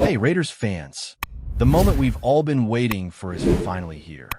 Hey, Raiders fans. The moment we've all been waiting for is finally here.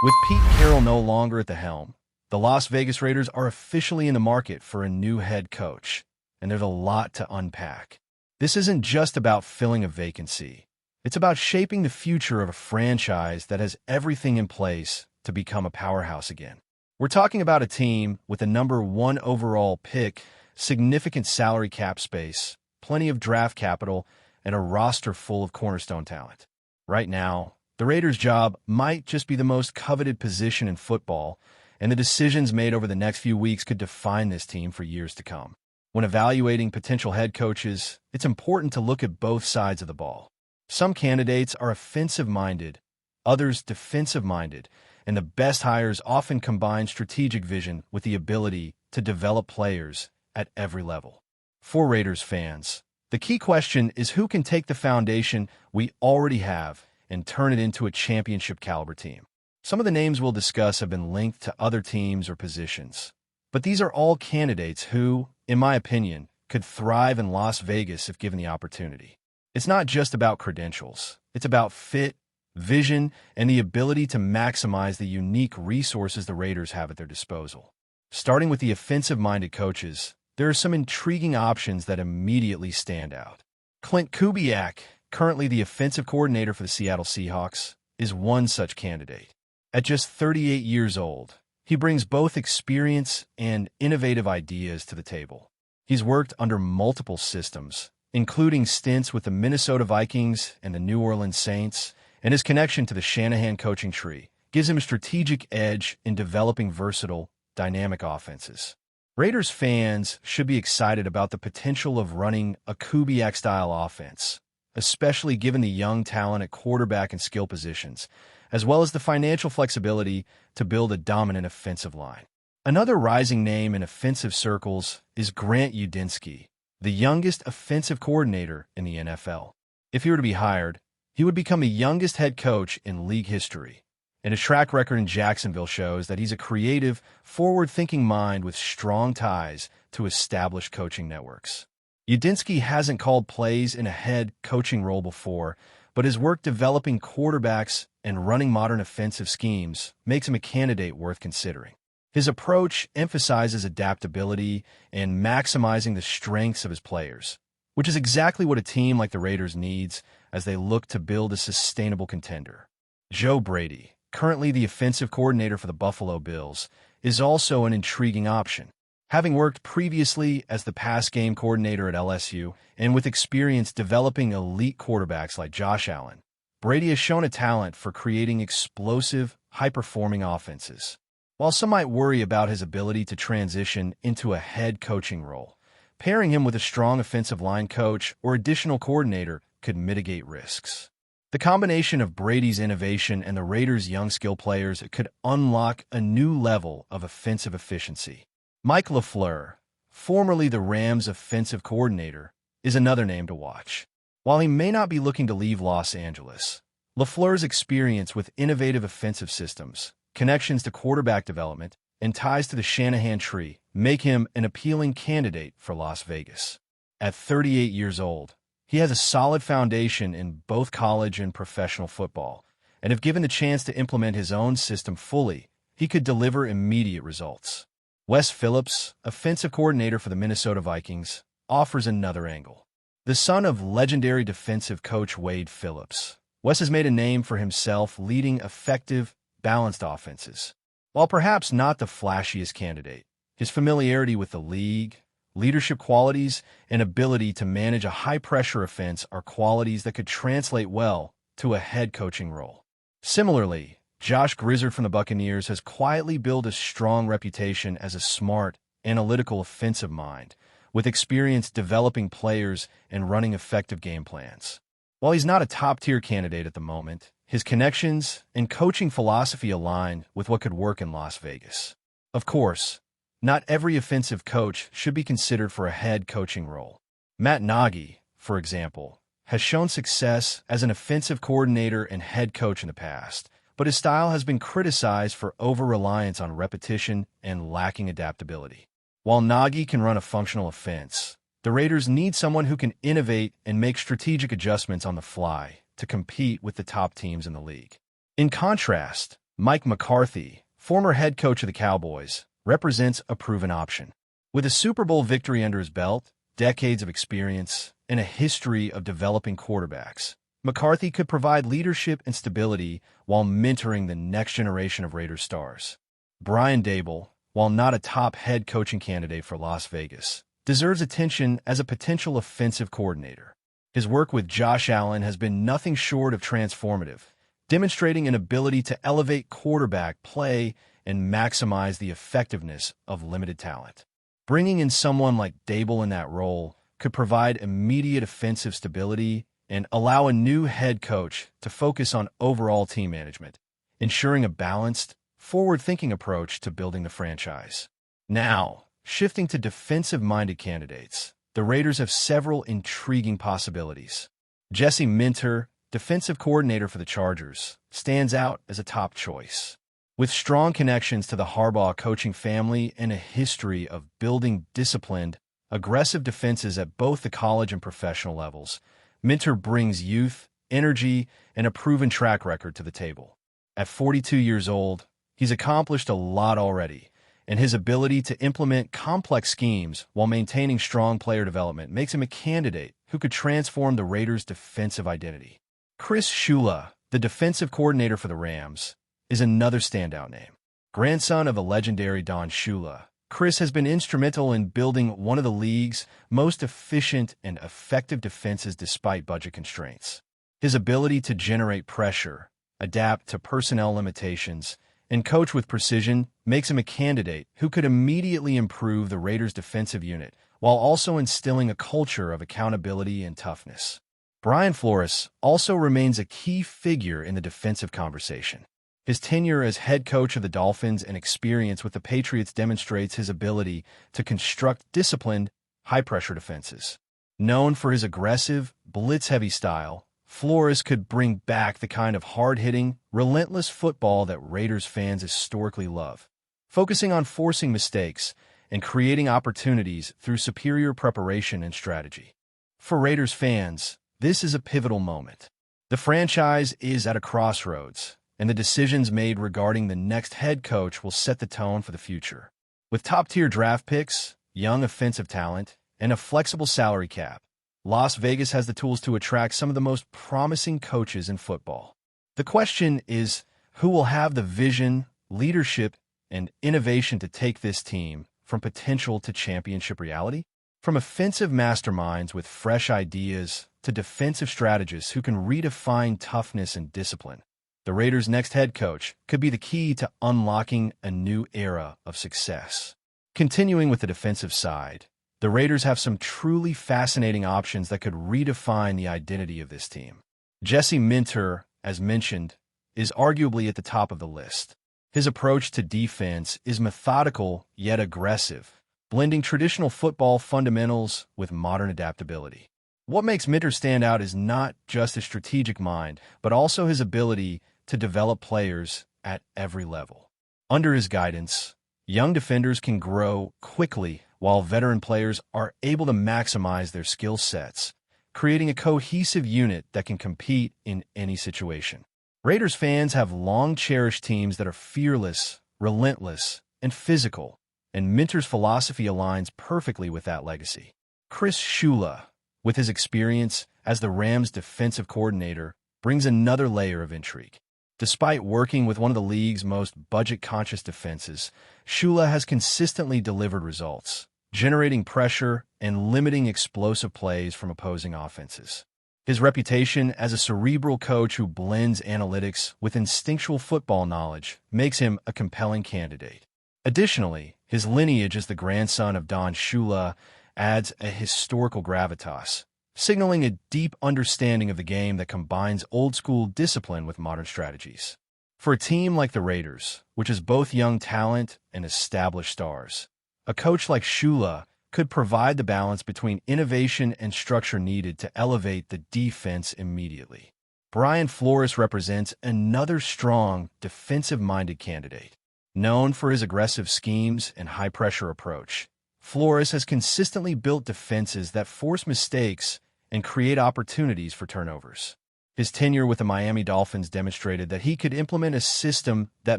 With Pete Carroll no longer at the helm, the Las Vegas Raiders are officially in the market for a new head coach, and there's a lot to unpack. This isn't just about filling a vacancy. It's about shaping the future of a franchise that has everything in place to become a powerhouse again. We're talking about a team with a number 1 overall pick, significant salary cap space, plenty of draft capital, and a roster full of cornerstone talent. Right now, the Raiders' job might just be the most coveted position in football, and the decisions made over the next few weeks could define this team for years to come. When evaluating potential head coaches, it's important to look at both sides of the ball. Some candidates are offensive-minded, others defensive-minded, and the best hires often combine strategic vision with the ability to develop players at every level. For Raiders fans, the key question is who can take the foundation we already have and turn it into a championship-caliber team. Some of the names we'll discuss have been linked to other teams or positions, but these are all candidates who, in my opinion, could thrive in Las Vegas if given the opportunity. It's not just about credentials. It's about fit, vision, and the ability to maximize the unique resources the Raiders have at their disposal. Starting with the offensive-minded coaches, there are some intriguing options that immediately stand out. Clint Kubiak, currently the offensive coordinator for the Seattle Seahawks, is one such candidate. At just 38 years old, he brings both experience and innovative ideas to the table. He's worked under multiple systems, including stints with the Minnesota Vikings and the New Orleans Saints, and his connection to the Shanahan coaching tree gives him a strategic edge in developing versatile, dynamic offenses. Raiders fans should be excited about the potential of running a Kubiak-style offense, especially given the young talent at quarterback and skill positions, as well as the financial flexibility to build a dominant offensive line. Another rising name in offensive circles is Grant Udinski, the youngest offensive coordinator in the NFL. If he were to be hired, he would become the youngest head coach in league history, and his track record in Jacksonville shows that he's a creative, forward-thinking mind with strong ties to established coaching networks. Udinski hasn't called plays in a head coaching role before, but his work developing quarterbacks and running modern offensive schemes makes him a candidate worth considering. His approach emphasizes adaptability and maximizing the strengths of his players, which is exactly what a team like the Raiders needs as they look to build a sustainable contender. Joe Brady, currently the offensive coordinator for the Buffalo Bills, is also an intriguing option. Having worked previously as the pass game coordinator at LSU and with experience developing elite quarterbacks like Josh Allen, Brady has shown a talent for creating explosive, high-performing offenses. While some might worry about his ability to transition into a head coaching role, pairing him with a strong offensive line coach or additional coordinator could mitigate risks. The combination of Brady's innovation and the Raiders' young skill players could unlock a new level of offensive efficiency. Mike LaFleur, formerly the Rams' offensive coordinator, is another name to watch. While he may not be looking to leave Los Angeles, LaFleur's experience with innovative offensive systems, connections to quarterback development, and ties to the Shanahan tree make him an appealing candidate for Las Vegas. At 38 years old, he has a solid foundation in both college and professional football, and if given the chance to implement his own system fully, he could deliver immediate results. Wes Phillips, offensive coordinator for the Minnesota Vikings, offers another angle. The son of legendary defensive coach Wade Phillips, Wes has made a name for himself leading effective, balanced offenses. While perhaps not the flashiest candidate, his familiarity with the league, leadership qualities, and ability to manage a high-pressure offense are qualities that could translate well to a head coaching role. Similarly, Josh Grizzard from the Buccaneers has quietly built a strong reputation as a smart, analytical offensive mind, with experience developing players and running effective game plans. While he's not a top-tier candidate at the moment, his connections and coaching philosophy align with what could work in Las Vegas. Of course, not every offensive coach should be considered for a head coaching role. Matt Nagy, for example, has shown success as an offensive coordinator and head coach in the past, but his style has been criticized for over-reliance on repetition and lacking adaptability. While Nagy can run a functional offense, The Raiders need someone who can innovate and make strategic adjustments on the fly to compete with the top teams in the league. In contrast, Mike McCarthy, former head coach of the Cowboys, represents a proven option. With a Super Bowl victory under his belt, decades of experience, and a history of developing quarterbacks, McCarthy could provide leadership and stability while mentoring the next generation of Raiders stars. Brian Daboll, while not a top head coaching candidate for Las Vegas, deserves attention as a potential offensive coordinator. His work with Josh Allen has been nothing short of transformative, demonstrating an ability to elevate quarterback play and maximize the effectiveness of limited talent. Bringing in someone like Daboll in that role could provide immediate offensive stability and allow a new head coach to focus on overall team management, ensuring a balanced, forward-thinking approach to building the franchise. Now, shifting to defensive-minded candidates, the Raiders have several intriguing possibilities. Jesse Minter, defensive coordinator for the Chargers, stands out as a top choice. With strong connections to the Harbaugh coaching family and a history of building disciplined, aggressive defenses at both the college and professional levels, Minter brings youth, energy, and a proven track record to the table. At 42 years old, he's accomplished a lot already, and his ability to implement complex schemes while maintaining strong player development makes him a candidate who could transform the Raiders' defensive identity. Chris Shula, the defensive coordinator for the Rams, is another standout name. Grandson of a legendary Don Shula, Chris has been instrumental in building one of the league's most efficient and effective defenses despite budget constraints. His ability to generate pressure, adapt to personnel limitations, and coach with precision makes him a candidate who could immediately improve the Raiders' defensive unit while also instilling a culture of accountability and toughness. Brian Flores also remains a key figure in the defensive conversation. His tenure as head coach of the Dolphins and experience with the Patriots demonstrates his ability to construct disciplined, high-pressure defenses. Known for his aggressive, blitz-heavy style, Flores could bring back the kind of hard-hitting, relentless football that Raiders fans historically love, focusing on forcing mistakes and creating opportunities through superior preparation and strategy. For Raiders fans, this is a pivotal moment. The franchise is at a crossroads, and the decisions made regarding the next head coach will set the tone for the future. With top-tier draft picks, young offensive talent, and a flexible salary cap, Las Vegas has the tools to attract some of the most promising coaches in football. The question is, who will have the vision, leadership, and innovation to take this team from potential to championship reality? From offensive masterminds with fresh ideas to defensive strategists who can redefine toughness and discipline, the Raiders' next head coach could be the key to unlocking a new era of success. Continuing with the defensive side, the Raiders have some truly fascinating options that could redefine the identity of this team. Jesse Minter, as mentioned, is arguably at the top of the list. His approach to defense is methodical yet aggressive, blending traditional football fundamentals with modern adaptability. What makes Minter stand out is not just his strategic mind, but also his ability to develop players at every level. Under his guidance, young defenders can grow quickly while veteran players are able to maximize their skill sets, creating a cohesive unit that can compete in any situation. Raiders fans have long cherished teams that are fearless, relentless, and physical, and Minter's philosophy aligns perfectly with that legacy. Chris Shula, with his experience as the Rams' defensive coordinator, brings another layer of intrigue. Despite working with one of the league's most budget-conscious defenses, Shula has consistently delivered results, generating pressure and limiting explosive plays from opposing offenses. His reputation as a cerebral coach who blends analytics with instinctual football knowledge makes him a compelling candidate. Additionally, his lineage as the grandson of Don Shula adds a historical gravitas, signaling a deep understanding of the game that combines old-school discipline with modern strategies. For a team like the Raiders, which is both young talent and established stars, a coach like Shula could provide the balance between innovation and structure needed to elevate the defense immediately. Brian Flores represents another strong, defensive-minded candidate. Known for his aggressive schemes and high-pressure approach, Flores has consistently built defenses that force mistakes and create opportunities for turnovers. His tenure with the Miami Dolphins demonstrated that he could implement a system that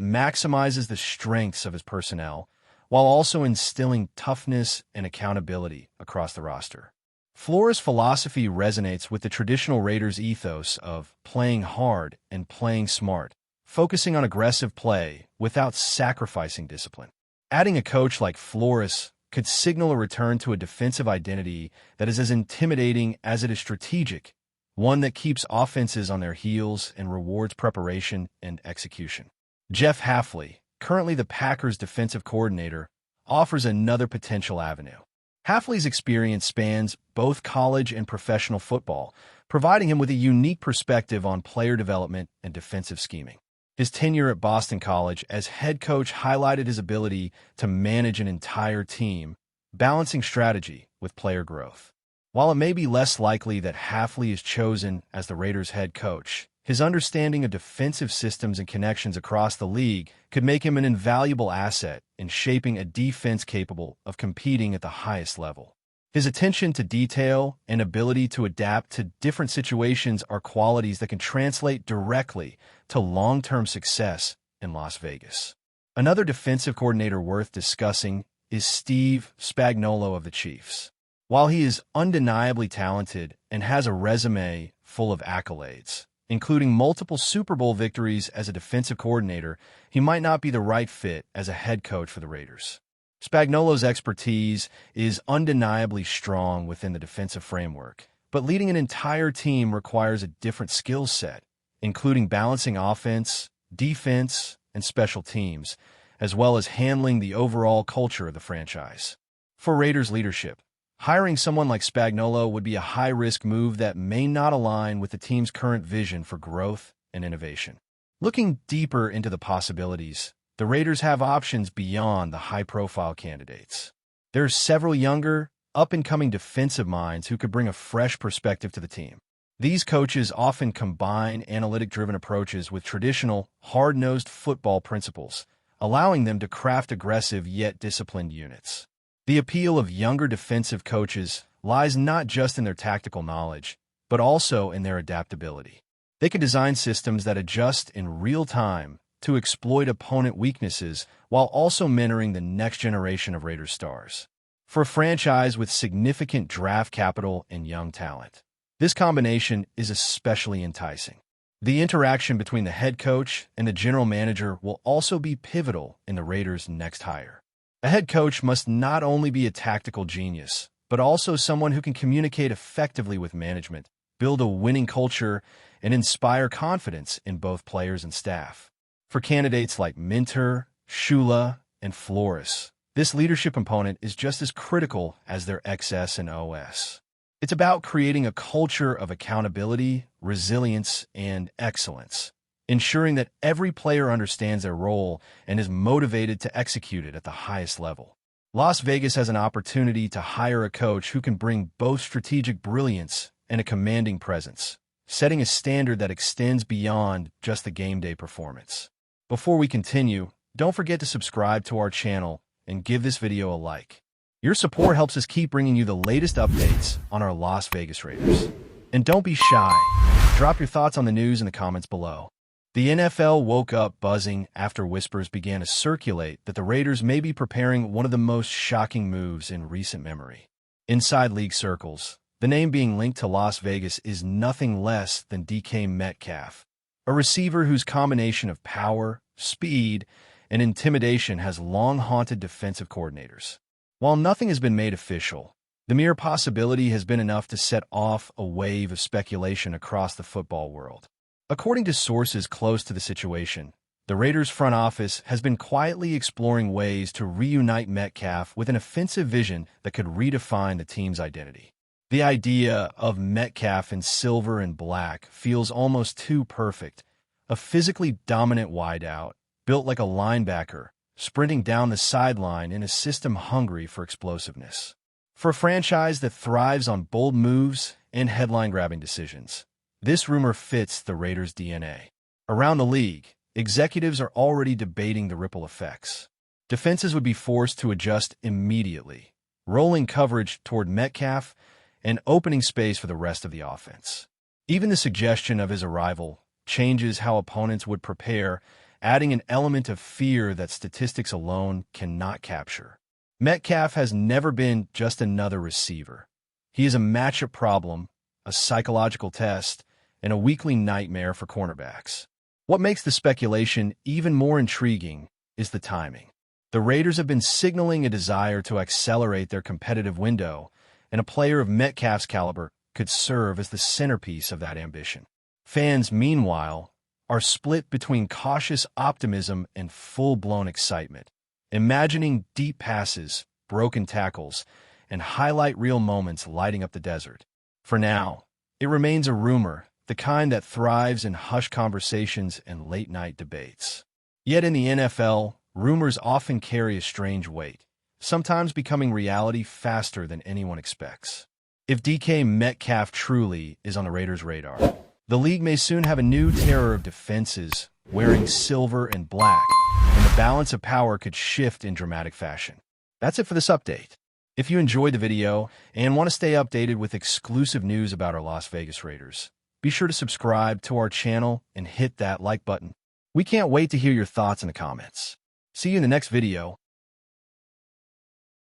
maximizes the strengths of his personnel while also instilling toughness and accountability across the roster. Flores' philosophy resonates with the traditional Raiders ethos of playing hard and playing smart, focusing on aggressive play without sacrificing discipline. Adding a coach like Flores could signal a return to a defensive identity that is as intimidating as it is strategic, one that keeps offenses on their heels and rewards preparation and execution. Jeff Hafley, currently the Packers' defensive coordinator, offers another potential avenue. Hafley's experience spans both college and professional football, providing him with a unique perspective on player development and defensive scheming. His tenure at Boston College as head coach highlighted his ability to manage an entire team, balancing strategy with player growth. While it may be less likely that Hafley is chosen as the Raiders' head coach, his understanding of defensive systems and connections across the league could make him an invaluable asset in shaping a defense capable of competing at the highest level. His attention to detail and ability to adapt to different situations are qualities that can translate directly to long-term success in Las Vegas. Another defensive coordinator worth discussing is Steve Spagnuolo of the Chiefs. While he is undeniably talented and has a resume full of accolades, including multiple Super Bowl victories as a defensive coordinator, he might not be the right fit as a head coach for the Raiders. Spagnuolo's expertise is undeniably strong within the defensive framework, but leading an entire team requires a different skill set, including balancing offense, defense, and special teams, as well as handling the overall culture of the franchise. For Raiders leadership, hiring someone like Spagnuolo would be a high-risk move that may not align with the team's current vision for growth and innovation. Looking deeper into the possibilities, the Raiders have options beyond the high-profile candidates. There are several younger, up-and-coming defensive minds who could bring a fresh perspective to the team. These coaches often combine analytic-driven approaches with traditional, hard-nosed football principles, allowing them to craft aggressive yet disciplined units. The appeal of younger defensive coaches lies not just in their tactical knowledge, but also in their adaptability. They can design systems that adjust in real time to exploit opponent weaknesses while also mentoring the next generation of Raiders stars. For a franchise with significant draft capital and young talent, this combination is especially enticing. The interaction between the head coach and the general manager will also be pivotal in the Raiders' next hire. A head coach must not only be a tactical genius, but also someone who can communicate effectively with management, build a winning culture, and inspire confidence in both players and staff. For candidates like Minter, Shula, and Flores, this leadership component is just as critical as their XS and OS. It's about creating a culture of accountability, resilience, and excellence, ensuring that every player understands their role and is motivated to execute it at the highest level. Las Vegas has an opportunity to hire a coach who can bring both strategic brilliance and a commanding presence, setting a standard that extends beyond just the game day performance. Before we continue, don't forget to subscribe to our channel and give this video a like. Your support helps us keep bringing you the latest updates on our Las Vegas Raiders. And don't be shy. Drop your thoughts on the news in the comments below. The NFL woke up buzzing after whispers began to circulate that the Raiders may be preparing one of the most shocking moves in recent memory. Inside league circles, the name being linked to Las Vegas is nothing less than DK Metcalf, a receiver whose combination of power, speed, and intimidation has long haunted defensive coordinators. While nothing has been made official, the mere possibility has been enough to set off a wave of speculation across the football world. According to sources close to the situation, the Raiders' front office has been quietly exploring ways to reunite Metcalf with an offensive vision that could redefine the team's identity. The idea of Metcalf in silver and black feels almost too perfect, a physically dominant wideout, built like a linebacker, sprinting down the sideline in a system hungry for explosiveness. For a franchise that thrives on bold moves and headline-grabbing decisions, this rumor fits the Raiders' DNA. Around the league, executives are already debating the ripple effects. Defenses would be forced to adjust immediately. rolling coverage toward Metcalf, and opening space for the rest of the offense. Even the suggestion of his arrival changes how opponents would prepare, adding an element of fear that statistics alone cannot capture. Metcalf has never been just another receiver. He is a matchup problem, a psychological test, and a weekly nightmare for cornerbacks. What makes the speculation even more intriguing is the timing. The Raiders have been signaling a desire to accelerate their competitive window, and a player of Metcalf's caliber could serve as the centerpiece of that ambition. Fans, meanwhile, are split between cautious optimism and full-blown excitement, imagining deep passes, broken tackles, and highlight reel moments lighting up the desert. For now, it remains a rumor, the kind that thrives in hushed conversations and late-night debates. Yet in the NFL, rumors often carry a strange weight, sometimes becoming reality faster than anyone expects. If DK Metcalf truly is on the Raiders' radar, the league may soon have a new terror of defenses wearing silver and black, and the balance of power could shift in dramatic fashion. That's it for this update. If you enjoyed the video and want to stay updated with exclusive news about our Las Vegas Raiders, be sure to subscribe to our channel and hit that like button. We can't wait to hear your thoughts in the comments. See you in the next video.